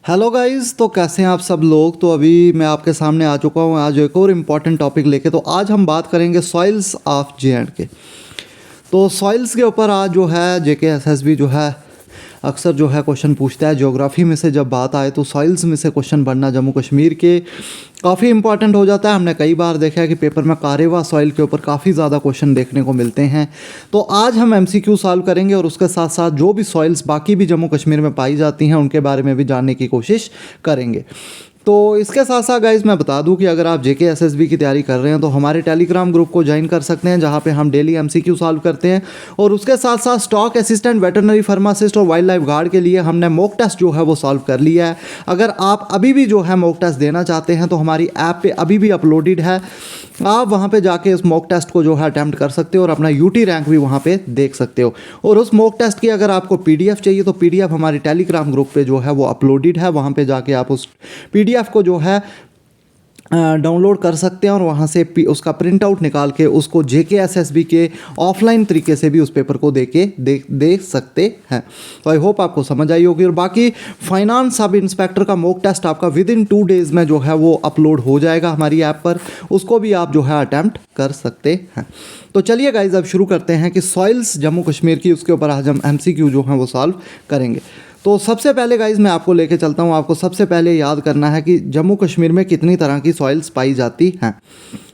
Hello guys, तो कैसे हैं आप सब लोग। तो अभी मैं आपके सामने आ चुका हूँ आज एक और इम्पॉर्टेंट टॉपिक लेके। तो आज हम बात करेंगे सॉइल्स ऑफ जे.एंड.के। तो सॉइल्स के ऊपर आज जो है जेके एसएसबी जो है अक्सर जो है क्वेश्चन पूछता है। ज्योग्राफी में से जब बात आए तो सॉइल्स में से क्वेश्चन बनना जम्मू कश्मीर के काफ़ी इंपॉर्टेंट हो जाता है। हमने कई बार देखा है कि पेपर में कारेवा सॉइल के ऊपर काफ़ी ज़्यादा क्वेश्चन देखने को मिलते हैं। तो आज हम एमसीक्यू सॉल्व करेंगे और उसके साथ साथ जो भी सॉइल्स बाकी भी जम्मू कश्मीर में पाई जाती हैं उनके बारे में भी जानने की कोशिश करेंगे। तो इसके साथ साथ गाइस मैं बता दूं कि अगर आप जेके एसएसबी की तैयारी कर रहे हैं तो हमारे टेलीग्राम ग्रुप को ज्वाइन कर सकते हैं, जहां पे हम डेली एमसीक्यू सॉल्व करते हैं। और उसके साथ साथ स्टॉक असिस्टेंट, वेटरनरी फार्मासिस्ट और वाइल्ड लाइफ गार्ड के लिए हमने मॉक टेस्ट जो है वो सॉल्व कर लिया है। अगर आप अभी भी जो है मॉक टेस्ट देना चाहते हैं तो हमारी ऐप पे अभी भी अपलोडेड है, आप वहाँ पे जाके उस मॉक टेस्ट को जो है अटैम्प्ट कर सकते हो और अपना यूटी रैंक भी वहाँ पे देख सकते हो। और उस मॉक टेस्ट की अगर आपको पीडीएफ चाहिए तो पीडीएफ हमारे टेलीग्राम ग्रुप पे जो है वो अपलोडेड है, वहाँ पे जाके आप उस पीडीएफ को जो है डाउनलोड कर सकते हैं और वहाँ से उसका प्रिंट आउट निकाल के उसको जेके एसएसबी के ऑफलाइन तरीके से भी उस पेपर को देख सकते हैं। तो आई होप आपको समझ आई होगी। और बाकी फाइनेंस सब इंस्पेक्टर का मॉक टेस्ट आपका विद इन 2 डेज़ में जो है वो अपलोड हो जाएगा हमारी ऐप पर, उसको भी आप जो है अटैम्प्ट कर सकते हैं। तो चलिए गाइज अब शुरू करते हैं कि सॉइल्स जम्मू कश्मीर की, उसके ऊपर आज हम एमसीक्यू जो है वो सॉल्व करेंगे। तो सबसे पहले गाइज मैं आपको लेके चलता हूँ। आपको सबसे पहले याद करना है कि जम्मू कश्मीर में कितनी तरह की सॉइल्स पाई जाती हैं।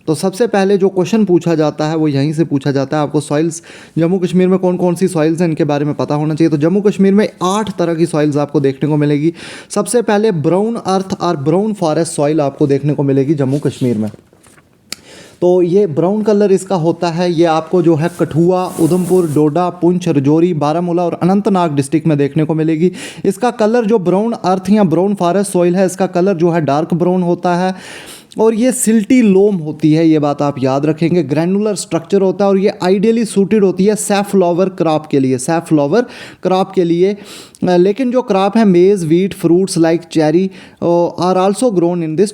तो सबसे पहले जो क्वेश्चन पूछा जाता है वो यहीं से पूछा जाता है। आपको सॉइल्स जम्मू कश्मीर में कौन कौन सी सॉइल्स हैं इनके बारे में पता होना चाहिए। तो जम्मू कश्मीर में 8 तरह की सॉइल्स आपको देखने को मिलेगी। सबसे पहले ब्राउन अर्थ और ब्राउन फॉरेस्ट सॉइल आपको देखने को मिलेगी जम्मू कश्मीर में। तो ये ब्राउन कलर इसका होता है, ये आपको जो है कठुआ, उधमपुर, डोडा, पुंछ, राजौरी, बारामूला और अनंतनाग डिस्ट्रिक्ट में देखने को मिलेगी। इसका कलर जो ब्राउन अर्थ या ब्राउन फॉरेस्ट सॉइल है, इसका कलर जो है डार्क ब्राउन होता है और ये सिल्टी लोम होती है, ये बात आप याद रखेंगे। ग्रैनुलर स्ट्रक्चर होता है और ये आइडियली सूटेड होती है सैफ्लावर क्रॉप के लिए, सैफ्लावर क्रॉप के लिए। लेकिन जो क्रॉप है maize, wheat, fruits like cherry are also grown in this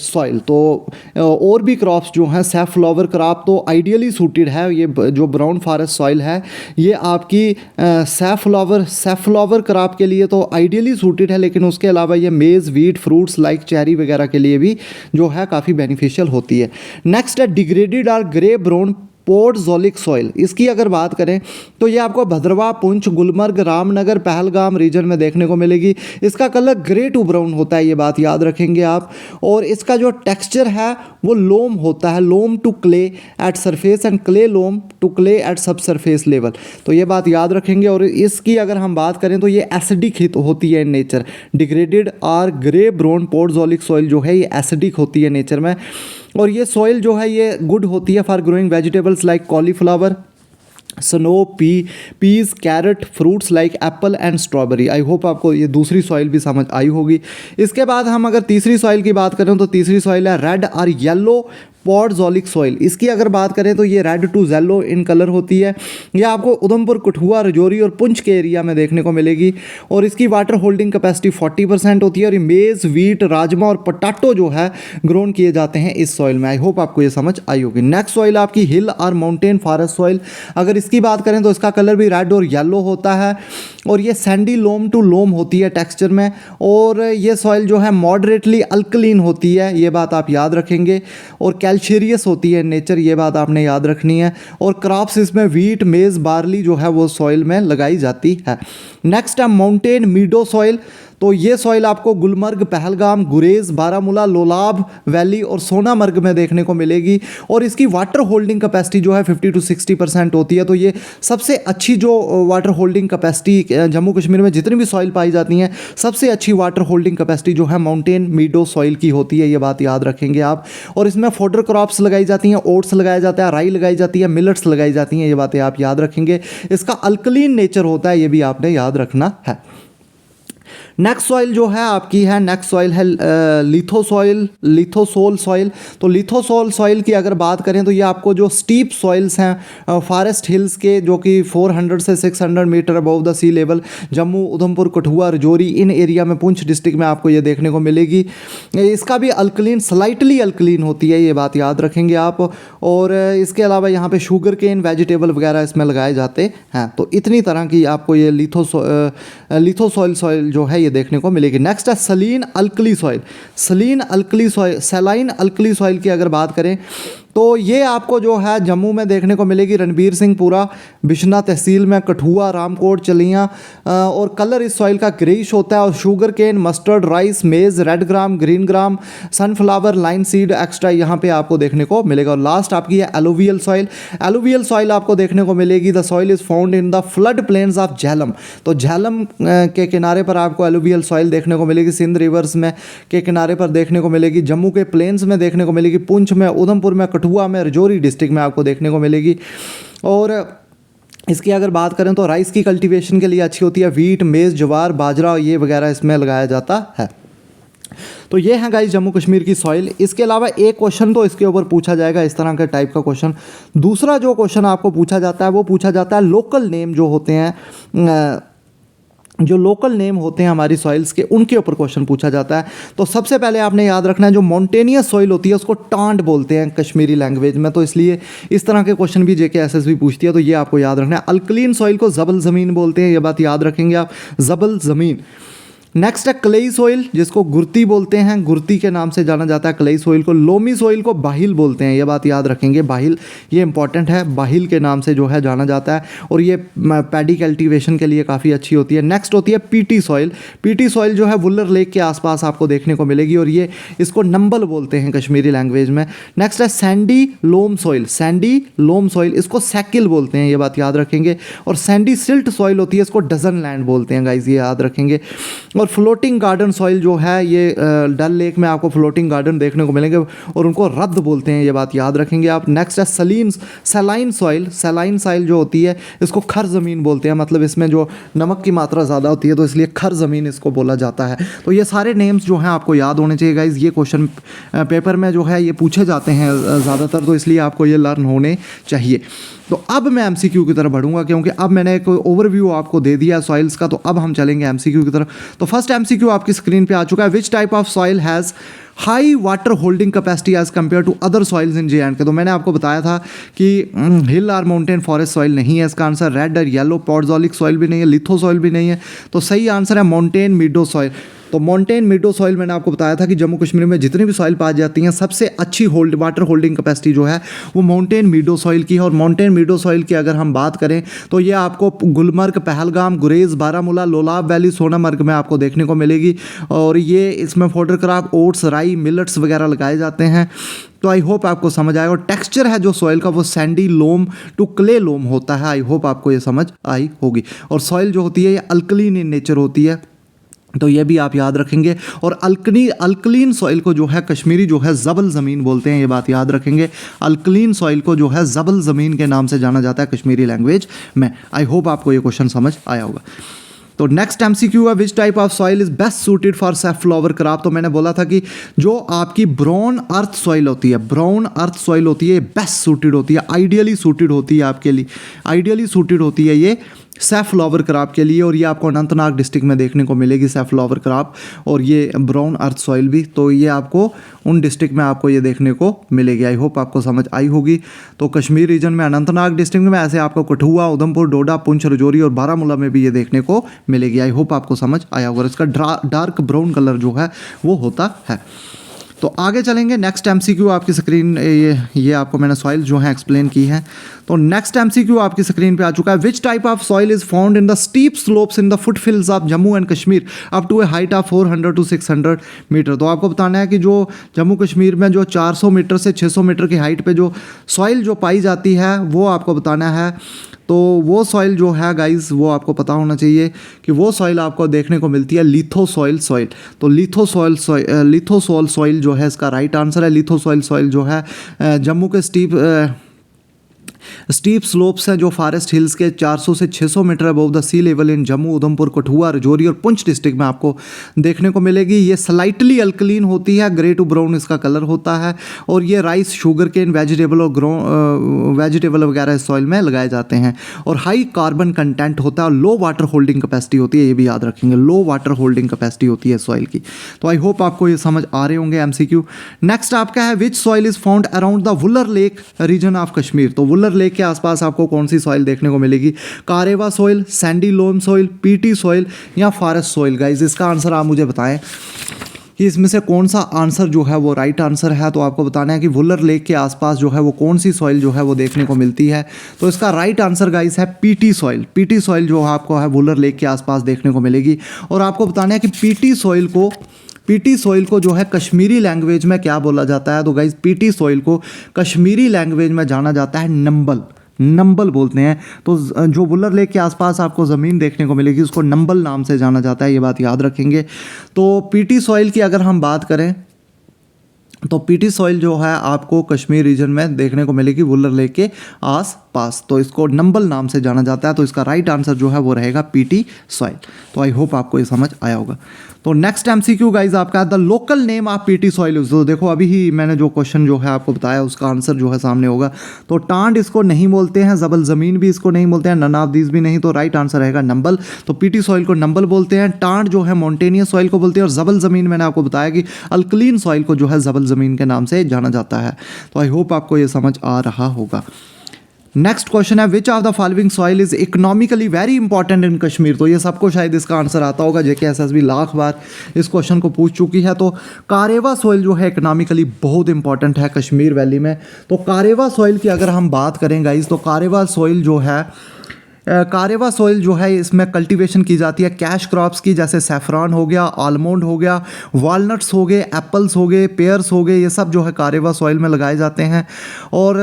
soil. तो और भी क्रॉप्स जो हैं सैफ्लावर क्रॉप तो आइडियली सूटेड है। ये जो ब्राउन फॉरेस्ट सॉइल है ये आपकी सैफ्लावर क्रॉप के लिए तो आइडियली सूटेड है, लेकिन उसके अलावा ये मेज़, वीट, फ्रूट्स लाइक चेरी वगैरह के लिए भी जो है काफ़ी बेनिफिशियल होती है। नेक्स्ट है डिग्रेडेड और ग्रे ब्राउन पोडजोलिक सॉइल। इसकी अगर बात करें तो ये आपको भद्रवाह, पुंछ, गुलमर्ग, रामनगर, पहलगाम रीजन में देखने को मिलेगी। इसका कलर ग्रे टू ब्राउन होता है, ये बात याद रखेंगे आप। और इसका जो टेक्सचर है वो लोम होता है, loam to clay at surface and clay loam to clay at subsurface level. तो ये बात याद रखेंगे। और इसकी अगर हम बात करें तो ये एसिडिक होती है इन नेचर। डिग्रेडेड और ग्रे ब्राउन पोडजोलिक सॉइल जो है ये एसिडिक होती है नेचर में। और ये सॉइल जो है ये गुड होती है for growing vegetables like cauliflower, snow, peas, carrot, fruits like apple and strawberry. I hope आपको ये दूसरी सॉइल भी समझ आई होगी। इसके बाद हम अगर तीसरी सॉइल की बात करें तो तीसरी सॉइल है रेड और येलो पोडजोलिक सॉइल। इसकी अगर बात करें तो ये red to yellow in colour होती है। ये आपको उधमपुर, कठुआ, राजौरी और पुंछ के एरिया में देखने को मिलेगी। और इसकी वाटर होल्डिंग कैपेसिटी 40% होती है। और ये मेज़, वीट, राजमा और पोटैटो जो है ग्रोन किए जाते हैं इस सॉइल में। आई होप आपको ये समझ आई होगी। नेक्स्ट सॉइल आपकी हिल और माउंटेन फॉरेस्ट सॉइल। अगर इसकी बात करें तो इसका कलर भी रेड और येलो होता है और ये सैंडी लोम टू लोम होती है टेक्सचर में। और ये सॉइल जो है मॉडरेटली अल्कलीन होती है, ये बात आप याद रखेंगे। और कैल्शियस होती है नेचर, ये बात आपने याद रखनी है। और क्रॉप्स इसमें वीट, मेज़, बार्ली जो है वो सॉइल में लगाई जाती है। नेक्स्ट है माउंटेन मीडो सॉइल। तो ये सॉइल आपको गुलमर्ग, पहलगाम, गुरेज, बारामूला, लोलाब वैली और सोनामर्ग में देखने को मिलेगी। और इसकी वाटर होल्डिंग कैपेसिटी जो है 50 to 60% होती है। तो ये सबसे अच्छी जो water holding capacity Jammu Kashmir में जितनी भी सॉइल पाई जाती हैं, सबसे अच्छी वाटर होल्डिंग कैपेसिटी जो है माउंटेन मीडो सॉइल की होती है, ये बात याद रखेंगे आप। और इसमें फोडर क्रॉप्स लगाई जाती हैं, ओट्स लगाया जाता है, राई लगाई जाती है, मिलेट्स लगाई जाती हैं, ये बातें आप याद रखेंगे। इसका अल्कलीन नेचर होता है, ये भी आपने याद रखना है। नेक्स्ट सॉइल जो है आपकी है, नेक्स्ट सॉइल है लिथोसोल सॉइल। तो लिथोसोल सॉइल की अगर बात करें तो ये आपको जो स्टीप सॉइल्स हैं फॉरेस्ट हिल्स के, जो कि 400 से 600 metre above the sea level, Jammu, Udhampur, Kathua, Rajouri इन एरिया में, पुंछ डिस्ट्रिक्ट में आपको ये देखने को मिलेगी। इसका भी अल्कलीन, स्लाइटली अल्कलीन होती है, ये बात याद रखेंगे आप। और इसके अलावा यहाँ पे शुगर केन, वेजिटेबल वगैरह इसमें लगाए जाते हैं। तो इतनी तरह की आपको ये लिथोसोल सॉइल जो है ये देखने को मिलेगी। नेक्स्ट है Saleen alkali soil. Saline alkali soil की अगर बात करें तो ये आपको जो है जम्मू में देखने को मिलेगी, रणबीर सिंहपुरा, बिश्ना तहसील में, कठुआ, रामकोट, चलियाँ। और कलर इस सॉइल का ग्रेइश होता है और शुगर केन, मस्टर्ड, राइस, मेज, रेड ग्राम, green gram, sunflower, line seed extra यहाँ पे आपको देखने को मिलेगा। और लास्ट आपकी है एलुवियल सॉइल। एलुवियल सॉइल आपको देखने को मिलेगी, the soil is found in the flood plains of Jhelum. तो झेलम के किनारे पर आपको एलुवियल सॉइल देखने को मिलेगी, सिंध रिवर्स में के किनारे पर देखने को मिलेगी, जम्मू के प्लेन्स में देखने को मिलेगी, पुंछ में, उधमपुर में, कठुआ में, राजौरी डिस्ट्रिक्ट में आपको देखने को मिलेगी। और इसकी अगर बात करें तो राइस की कल्टीवेशन के लिए अच्छी होती है, वीट, मेज़, ज्वार, बाजरा ये वगैरह इसमें लगाया जाता है। तो ये है गाइस जम्मू कश्मीर की सॉइल। इसके अलावा एक क्वेश्चन तो इसके ऊपर पूछा जाएगा, इस तरह के टाइप का क्वेश्चन। दूसरा जो क्वेश्चन आपको पूछा जाता है वो पूछा जाता है लोकल नेम जो होते हैं, जो लोकल नेम होते हैं हमारी सॉइल्स के, उनके ऊपर क्वेश्चन पूछा जाता है। तो सबसे पहले आपने याद रखना है जो मॉन्टेनियस सॉइल होती है उसको टांड बोलते हैं कश्मीरी लैंग्वेज में। तो इसलिए इस तरह के क्वेश्चन भी जेके एसएसबी पूछती है, तो ये आपको याद रखना है। अल्कलीन सॉइल को जबल ज़मीन बोलते हैं, ये बात याद रखेंगे आप, जबल ज़मीन। नेक्स्ट है क्लेई सॉइल, जिसको गुर्ती बोलते हैं, गुर्ती के नाम से जाना जाता है क्लेई सॉइल को। लोमी सॉइल को बाहिल बोलते हैं, ये बात याद रखेंगे, बाहिल, ये इंपॉर्टेंट है, बाहिल के नाम से जो है जाना जाता है और ये पैडी कल्टीवेशन के लिए काफ़ी अच्छी होती है। नेक्स्ट होती है पीटी सॉइल। पीटी सॉइल जो है वुलर लेक के आसपास आपको देखने को मिलेगी और ये इसको नंबल बोलते हैं कश्मीरी लैंग्वेज में। नेक्स्ट है sandy loam soil. Sandy loam soil, इसको सैकिल बोलते हैं, ये बात याद रखेंगे। और सैंडी सिल्ट सॉइल होती है, इसको डजन लैंड बोलते हैं गाइज, ये याद रखेंगे। और फ्लोटिंग गार्डन सॉइल जो है ये डल लेक में आपको फ्लोटिंग गार्डन देखने को मिलेंगे और उनको रद्द बोलते हैं, ये बात याद रखेंगे आप। नेक्स्ट है सलाइन सॉइल। सलाइन सॉइल जो होती है इसको खर ज़मीन बोलते हैं, मतलब इसमें जो नमक की मात्रा ज़्यादा होती है तो इसलिए खर ज़मीन इसको बोला जाता है। तो ये सारे नेम्स जो हैं आपको याद होने चाहिए गाइज, ये क्वेश्चन पेपर में जो है ये पूछे जाते हैं ज़्यादातर, तो इसलिए आपको ये लर्न होने चाहिए। तो अब मैं एमसीक्यू की तरफ बढ़ूंगा क्योंकि अब मैंने एक ओवरव्यू आपको दे दिया सॉइल्स का, तो अब हम चलेंगे एमसीक्यू की तरफ। तो फर्स्ट एमसीक्यू आपकी स्क्रीन पे आ चुका है। Which type of soil has high water holding capacity as compare to other soils in J and K. तो मैंने आपको बताया था कि हिल और माउंटेन फॉरेस्ट सॉइल नहीं है इसका आंसर, रेड और येलो पॉडजोलिक सॉइल भी नहीं है, लिथो सॉइल भी नहीं है। तो सही आंसर है माउंटेन मीडो सॉइल। तो माउंटेन मीडो सॉइल मैंने आपको बताया था कि जम्मू कश्मीर में जितनी भी सॉइल पाई जाती हैं सबसे अच्छी वाटर होल्डिंग कैपेसिटी जो है वो माउंटेन मीडो सॉइल की है। और माउंटेन मीडो सॉइल की अगर हम बात करें तो ये आपको गुलमर्ग, पहलगाम, गुरेज, बारामूला, लोलाब वैली, सोनामर्ग में आपको देखने को मिलेगी। और ये इसमें फोडर क्रॉप, ओट्स, राई, मिलेट्स वगैरह लगाए जाते हैं। तो आई होप आपको समझ आएगा। और टेक्सचर है जो सॉइल का वो सैंडी लोम टू क्ले लोम होता है। आई होप आपको ये समझ आई होगी। और सॉइल जो होती है ये अल्कलीन इन नेचर होती है, तो ये भी आप याद रखेंगे। और अल्कलीन सॉइल को जो है कश्मीरी जो है जबल ज़मीन बोलते हैं, ये बात याद रखेंगे। अल्कलीन सॉइल को जो है जबल ज़मीन के नाम से जाना जाता है कश्मीरी लैंग्वेज में। आई होप आपको ये क्वेश्चन समझ आया होगा। तो नेक्स्ट एमसीक्यू है, which type of soil is best suited for safflower crop. तो मैंने बोला था कि जो आपकी ब्राउन अर्थ सॉइल होती है, ब्राउन अर्थ सॉइल होती है, बेस्ट सूटेड होती है, आइडियली सूटेड होती है आपके लिए, आइडियली सूटेड होती है ये सैफ्लॉवर क्रॉप के लिए। और ये आपको अनंतनाग डिस्ट्रिक्ट में देखने को मिलेगी सैफ्लॉवर क्रॉप और ये ब्राउन अर्थ सॉइल भी। तो ये आपको उन डिस्ट्रिक्ट में आपको ये देखने को मिलेगी। आई होप आपको समझ आई होगी। तो कश्मीर रीजन में अनंतनाग डिस्ट्रिक्ट में ऐसे आपको कठुआ, उधमपुर, डोडा, पुंछ, राजौरी और बारामूला में भी ये देखने को मिलेगी। आई होप आपको समझ आया होगा। इसका डार्क ब्राउन कलर जो है वो होता है। तो आगे चलेंगे। नेक्स्ट एमसीक्यू आपकी स्क्रीन, ये आपको मैंने सॉइल जो है एक्सप्लेन की है। तो नेक्स्ट एमसीक्यू आपकी स्क्रीन पे आ चुका है। Which type of soil is found in the steep slopes in the foothills of Jammu and Kashmir up to a height of 400 to 600 metre. तो आपको बताना है कि जो जम्मू कश्मीर में जो 400 मीटर से 600 मीटर की हाइट पे जो सॉइल जो पाई जाती है वो आपको बताना है। तो वो सॉइल जो है गाइज वो आपको पता होना चाहिए कि वो सॉइल आपको देखने को मिलती है लिथोसॉइल सॉइल। तो लिथोसॉइल सॉइल जो है इसका राइट आंसर है। लिथोसॉइल सॉइल जो है जम्मू के स्टीप स्लोप्स हैं जो फॉरेस्ट हिल्स के 400 से 600 metre above the sea level in Jammu, Udhampur, Kathua, Rajouri और पुंछ डिस्ट्रिक्ट में आपको देखने को मिलेगी। ये स्लाइटली अल्कलीन होती है, ग्रे टू ब्राउन इसका कलर होता है। और ये राइस, शुगर केन, वेजिटेबल और वेजिटेबल वगैरह इस सॉइल में लगाए जाते हैं। और हाई कार्बन कंटेंट होता है और लो वाटर होल्डिंग कैपेसिटी होती है, ये भी याद रखेंगे, लो वाटर होल्डिंग कैपेसिटी होती है सॉइल की। तो आई होप आपको ये समझ आ रहे होंगे एमसीक्यू। नेक्स्ट आपका है which soil is found around the Wular lake region of Kashmir. तो वुलर लेक के आसपास आपको कौन सी सॉइल देखने को मिलेगी? Karewa soil, sandy loam soil, peaty soil या फॉरेस्ट सॉइल? गाइज इसका आंसर आप मुझे बताएं कि इसमें से कौन सा आंसर जो है वो राइट आंसर है। तो आपको बताना है कि वुलर लेक के आसपास जो है वो कौन सी सॉइल जो है वो देखने को मिलती है। तो इसका राइट आंसर गाइस है पीटी सॉइल। पीटी सॉइल जो आपको है वुलर लेक के आसपास देखने को मिलेगी। और आपको बताना है कि पीटी सॉइल को जो है कश्मीरी लैंग्वेज में क्या बोला जाता है? तो गाइस पीटी सॉइल को कश्मीरी लैंग्वेज में जाना जाता है नंबल बोलते हैं। तो जो वुलर लेक के आसपास आपको ज़मीन देखने को मिलेगी उसको नंबल नाम से जाना जाता है, ये बात याद रखेंगे। तो पीटी सॉइल की अगर हम बात करें तो पीटी सॉइल जो है आपको कश्मीर रीजन में देखने को मिलेगी वुलर लेक के आसपास। तो इसको नंबल नाम से जाना जाता है। तो इसका राइट आंसर जो है वो रहेगा पीटी सॉइल। तो आई होप आपको ये समझ आया होगा। तो नेक्स्ट एमसीक्यू गाइज आपका the local name of PT soil. तो देखो अभी ही मैंने जो क्वेश्चन जो है आपको बताया उसका आंसर जो है सामने होगा। तो टांड इसको नहीं बोलते हैं, जबल ज़मीन भी इसको नहीं बोलते हैं, नन ऑफ दीज भी नहीं। तो राइट आंसर रहेगा नंबल। तो पीटी सॉइल को नंबल बोलते हैं, टांड जो है मॉन्टेनियस सॉइल को बोलते हैं, और जबल ज़मीन मैंने आपको बताया कि अल्कलीन सॉइल को जो है जबल ज़मीन के नाम से जाना जाता है। तो आई होप आपको ये समझ आ रहा होगा। नेक्स्ट क्वेश्चन है which of the following soil is economically very important in Kashmir. तो ये सबको शायद इसका आंसर आता होगा, JKSSB लाख बार इस क्वेश्चन को पूछ चुकी है। तो कारेवा सॉइल जो है इकोनॉमिकली बहुत इंपॉर्टेंट है कश्मीर वैली में। तो कारेवा सॉइल की अगर हम बात करें गाइज तो कारेवा सॉइल जो है इसमें कल्टीवेशन की जाती है कैश क्रॉप्स की, जैसे सैफरान हो गया, आलमंड हो गया, वॉलनट्स हो गए, एप्पल्स हो गए, पेयर्स हो गए, ये सब जो है कारेवा सॉइल में लगाए जाते हैं। और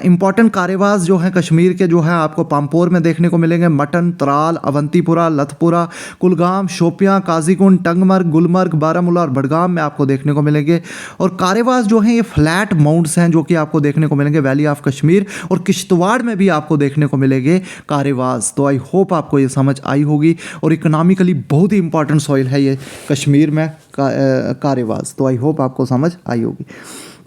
इम्पॉर्टेंट कारेवास जो हैं कश्मीर के जो है आपको पामपोर में देखने को मिलेंगे, मटन, त्राल, अवंतीपुरा, लथपुरा, कुलगाम, शोपियां, काजीकुंड, टंगमर्ग, गुलमर्ग, बारामूला और बडगाम में आपको देखने को मिलेंगे। और कारेवास जो हैं ये फ्लैट माउंट्स हैं जो कि आपको देखने को मिलेंगे वैली ऑफ कश्मीर और किश्तवाड़ में भी आपको देखने को मिलेंगे कारेवास। तो आई होप आपको ये समझ आई होगी। और इकोनॉमिकली बहुत ही इंपॉर्टेंट सॉइल है ये कश्मीर में कारेवास। तो आई होप आपको समझ आई होगी।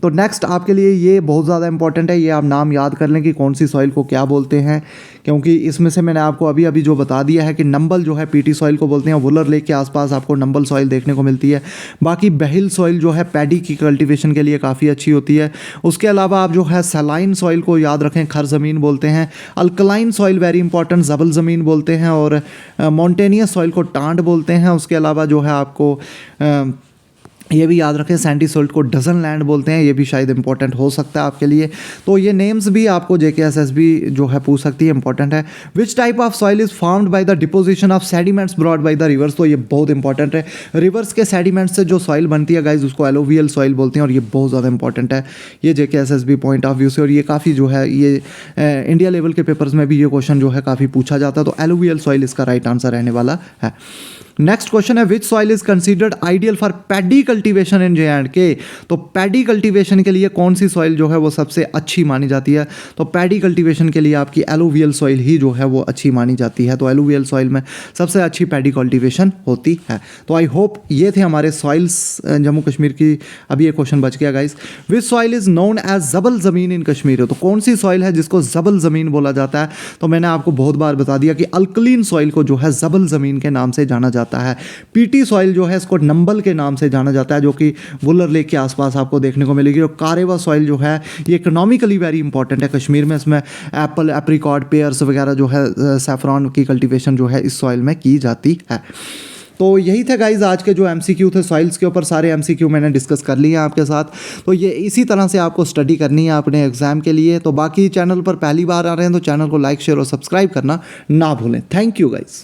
तो नेक्स्ट आपके लिए ये बहुत ज़्यादा इंपॉर्टेंट है, ये आप नाम याद कर लें कि कौन सी सॉइल को क्या बोलते हैं, क्योंकि इसमें से मैंने आपको अभी अभी जो बता दिया है कि नंबल जो है पीटी सॉइल को बोलते हैं। वुलर लेक के आसपास आपको नंबल सॉइल देखने को मिलती है। बाकी बहिल सॉइल जो है पैडी की कल्टीवेशन के लिए काफ़ी अच्छी होती है। उसके अलावा आप जो है सलाइन सॉइल को याद रखें, खर ज़मीन बोलते हैं। अल्कलाइन सॉइल वेरी इंपॉर्टेंट, जबल ज़मीन बोलते हैं। और मॉन्टेनियस सॉइल को टांड बोलते हैं। उसके अलावा जो है आपको ये भी याद रखें सैंडी सॉल्ट को डजन लैंड बोलते हैं, ये भी शायद इंपॉर्टेंट हो सकता है आपके लिए। तो ये नेम्स भी आपको JKSSB जो है पूछ सकती है, इंपॉर्टेंट है। Which type of soil is formed by the deposition of sediments brought by the reverse. तो ये बहुत इंपॉर्टेंट है। रिवर्स के सेडिमेंट्स से जो सॉइल बनती है गाइज उसको एलोवियल सॉइल बोलते हैं और ये बहुत ज़्यादा इंपॉर्टेंट है ये JKSSB पॉइंट ऑफ व्यू से। और ये काफ़ी जो है ये इंडिया लेवल के पेपर्स में भी ये क्वेश्चन जो है काफ़ी पूछा जाता है। तो एलोवियल सॉइल इसका राइट आंसर रहने वाला है। नेक्स्ट क्वेश्चन है which soil is considered ideal for paddy cultivation in J&K। तो पैडी कल्टीवेशन के लिए कौन सी सॉइल जो है वो सबसे अच्छी मानी जाती है? तो पैडी कल्टीवेशन के लिए आपकी एलोवियल सॉइल ही जो है वो अच्छी मानी जाती है। तो एलोवियल सॉइल में सबसे अच्छी पैडी कल्टीवेशन होती है। तो आई होप ये थे हमारे सॉइल्स जम्मू कश्मीर की। अभी ये क्वेश्चन बच गया guys, which soil is known as जबल ज़मीन इन कश्मीर। तो कौन सी सॉइल है जिसको जबल ज़मीन बोला जाता है? तो मैंने आपको बहुत बार बता दिया कि अल्कलीन सॉइल को जो है जबल ज़मीन के नाम से जाना जाता है। पीटी सॉइल जो है इसको नंबल के नाम से जाना जाता है, जो कि वुलर लेक के आसपास आपको देखने को मिलेगी। और कारेवा सॉइल जो है ये इकोनॉमिकली वेरी इंपॉर्टेंट है कश्मीर में। इसमें एप्पल, एप्रिकॉट, पेयर्स वगैरह जो है सैफरॉन की कल्टीवेशन जो है इस सॉइल में की जाती है। तो यही थे गाइज आज के जो MCQ थे सॉइल्स के ऊपर। सारे MCQ मैंने डिस्कस कर लिए हैं आपके साथ। तो ये इसी तरह से आपको स्टडी करनी है अपने एग्जाम के लिए। तो बाकी चैनल पर पहली बार आ रहे हैं तो चैनल को लाइक, शेयर और सब्सक्राइब करना ना भूलें। Thank you guys.